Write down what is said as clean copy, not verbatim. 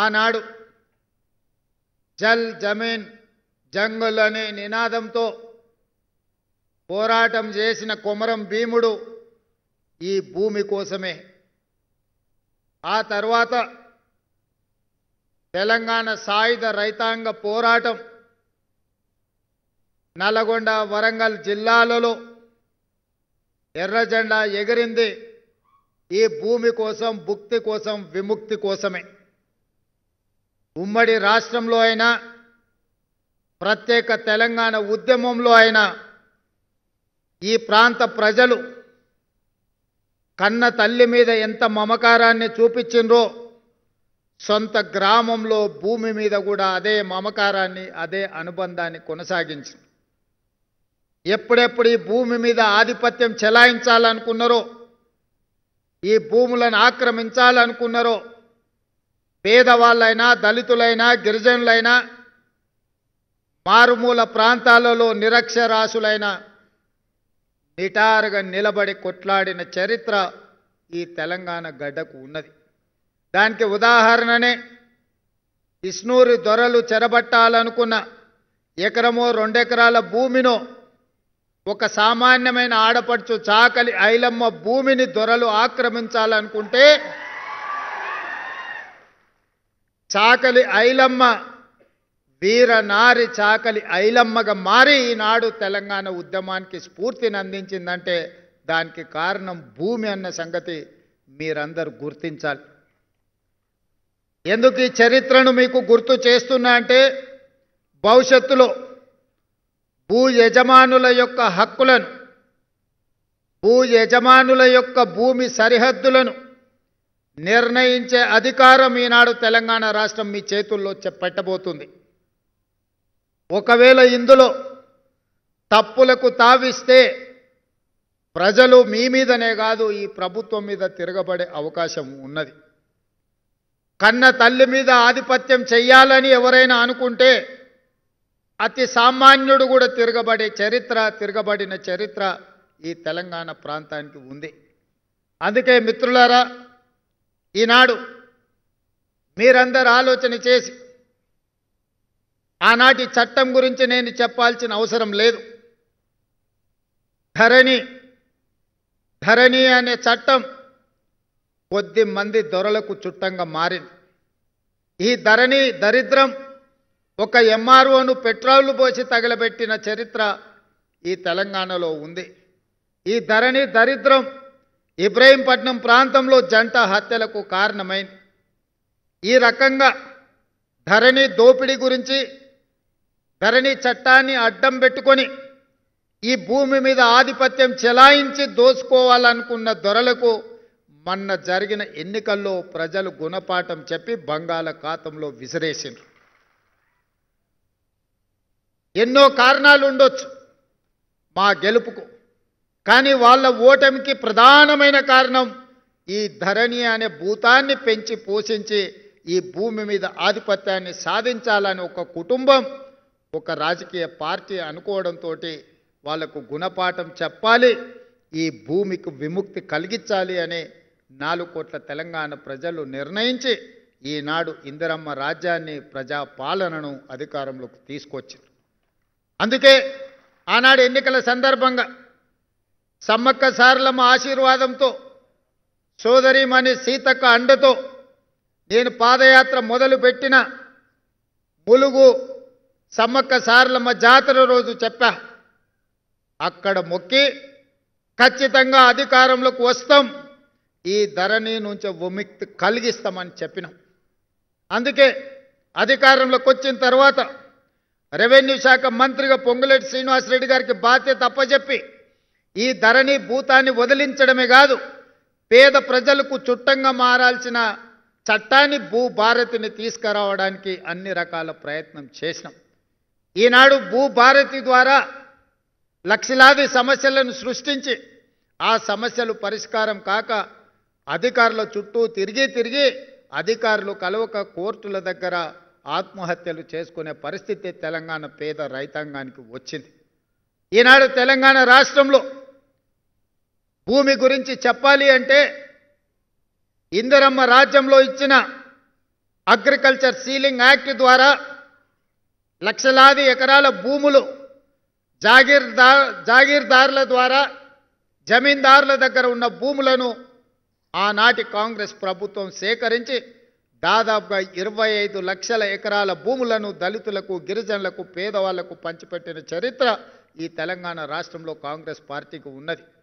ఆనాడు జల్ జమీన్ జంగుల్ అనే నినాదంతో పోరాటం చేసిన కొమరం భీముడు ఈ భూమి కోసమే. ఆ తర్వాత తెలంగాణ సాయుధ రైతాంగ పోరాటం నల్గొండ వరంగల్ జిల్లాలలో ఎర్ర జెండా ఎగిరింది ఈ భూమి కోసం, భుక్తి కోసం, విముక్తి కోసమే. ఉమ్మడి రాష్ట్రంలో అయినా, ప్రత్యేక తెలంగాణ ఉద్యమంలో అయినా ఈ ప్రాంత ప్రజలు కన్న తల్లి మీద ఎంత మమకారాన్ని చూపించిండ్రో సొంత గ్రామంలో భూమి మీద కూడా అదే మమకారాన్ని, అదే అనుబంధాన్ని కొనసాగించింది. ఎప్పుడెప్పుడు ఈ భూమి మీద ఆధిపత్యం చెలాయించాలనుకున్నారో, ఈ భూములను ఆక్రమించాలనుకున్నారో, పేదవాళ్ళైనా, దళితులైనా, గిరిజనులైనా, మారుమూల ప్రాంతాలలో నిరక్షరాస్యులైన నిటారుగా నిలబడి కొట్లాడిన చరిత్ర ఈ తెలంగాణ గడ్డకు ఉన్నది. దానికి ఉదాహరణనే ఇస్నూరి దొరలు చెరబట్టాలనుకున్న ఎకరమో 2 ఎకరాల భూమినో ఒక సామాన్యమైన ఆడపడుచు చాకలి ఐలమ్మ భూమిని దొరలు ఆక్రమించాలనుకుంటే చాకలి ఐలమ్మ వీరనారి చాకలి ఐలమ్మగా మారి ఈనాడు తెలంగాణ ఉద్యమానికి స్ఫూర్తిని అందించిందంటే దానికి కారణం భూమి అన్న సంగతి మీరందరూ గుర్తించాలి. ఎందుకు ఈ చరిత్రను మీకు గుర్తు చేస్తున్నా అంటే భవిష్యత్తులో భూ యజమానుల యొక్క హక్కులను, భూ యజమానుల యొక్క భూమి సరిహద్దులను నిర్ణయించే అధికారం ఈనాడు తెలంగాణ రాష్ట్రం మీ చేతుల్లో పెట్టబోతుంది. ఒకవేళ ఇందులో తప్పులకు తావిస్తే ప్రజలు మీ మీదనే కాదు ఈ ప్రభుత్వం మీద తిరగబడే అవకాశం ఉన్నది. కన్న తల్లి మీద ఆధిపత్యం చెయ్యాలని ఎవరైనా అనుకుంటే అతి సామాన్యుడు కూడా తిరగబడిన చరిత్ర ఈ తెలంగాణ ప్రాంతానికి ఉంది. అందుకే మిత్రులారా, ఈనాడు మీరందరూ ఆలోచన చేసి ఆనాటి చట్టం గురించి నేను చెప్పాల్సిన అవసరం లేదు. ధరణి అనే చట్టం కొద్ది మంది దొరలకు చుట్టంగా మారింది. ఈ ధరణి దరిద్రం ఒక ఎంఆర్ఓను పెట్రోల్ పోసి తగలబెట్టిన చరిత్ర ఈ తెలంగాణలో ఉంది. ఈ ధరణి దరిద్రం ఇబ్రహీంపట్నం ప్రాంతంలో జంట హత్యలకు కారణమైంది. ఈ రకంగా ధరణి దోపిడీ గురించి, ధరణి చట్టాన్ని అడ్డం పెట్టుకొని ఈ భూమి మీద ఆధిపత్యం చెలాయించి దోసుకోవాలనుకున్న దొరలకు మొన్న జరిగిన ఎన్నికల్లో ప్రజలు గుణపాఠం చెప్పి బంగాళాఖాతంలో విసిరేసిండ్రు. ఎన్నో కారణాలు ఉండొచ్చు మా గెలుపుకు, కానీ వాళ్ళ ఓటమికి ప్రధానమైన కారణం ఈ ధరణి అనే భూతాన్ని పెంచి పోషించి ఈ భూమి మీద ఆధిపత్యాన్ని సాధించాలని ఒక కుటుంబం, ఒక రాజకీయ పార్టీ అనుకోవడంతో వాళ్లకు గుణపాఠం చెప్పాలి, ఈ భూమికి విముక్తి కలిగించాలి అనే 4 కోట్ల తెలంగాణ ప్రజలు నిర్ణయించి ఈనాడు ఇందిరమ్మ రాజ్యాన్ని, ప్రజాపాలనను అధికారంలోకి తీసుకొచ్చారు. అందుకే ఆనాడు ఎన్నికల సందర్భంగా సమ్మక్క సారలమ్మ ఆశీర్వాదంతో, సోదరిమణి సీతక్క అండతో నేను పాదయాత్ర మొదలుపెట్టిన ములుగు సమ్మక్క సారలమ్మ జాతర రోజు చెప్పా, అక్కడ మొక్కి ఖచ్చితంగా అధికారంలోకి వస్తాం, ఈ ధరణి నుంచి విముక్తి కలిగిస్తామని చెప్పినాం. అందుకే అధికారంలోకి వచ్చిన తర్వాత రెవెన్యూ శాఖ మంత్రిగా పొంగులేటి శ్రీనివాసరెడ్డి గారికి బాధ్యత అప్పచెప్పి ఈ ధరణి భూతాన్ని వదిలించడమే కాదు, పేద ప్రజలకు చుట్టంగా మారాల్సిన చట్టాన్ని భూభారతిని తీసుకురావడానికి అన్ని రకాల ప్రయత్నం చేసినాం. ఈనాడు భూభారతి ద్వారా లక్షలాది సమస్యలను సృష్టించి ఆ సమస్యలు పరిష్కారం కాక అధికారుల చుట్టూ తిరిగి అధికారులు కలవక కోర్టుల దగ్గర ఆత్మహత్యలు చేసుకునే పరిస్థితి తెలంగాణ పేద రైతాంగానికి వచ్చింది. ఈనాడు తెలంగాణ రాష్ట్రంలో భూమి గురించి చెప్పాలి అంటే ఇందిరమ్మ రాజ్యంలో ఇచ్చిన అగ్రికల్చర్ సీలింగ్ యాక్ట్ ద్వారా లక్షలాది ఎకరాల భూములు జాగీర్దారుల ద్వారా జమీందారుల దగ్గర ఉన్న భూములను ఆనాటి కాంగ్రెస్ ప్రభుత్వం సేకరించి దాదాపుగా 25 లక్షల ఎకరాల భూములను దళితులకు, గిరిజనులకు, పేదవాళ్లకు పంచిపెట్టిన చరిత్ర ఈ తెలంగాణ రాష్ట్రంలో కాంగ్రెస్ పార్టీకి ఉన్నది.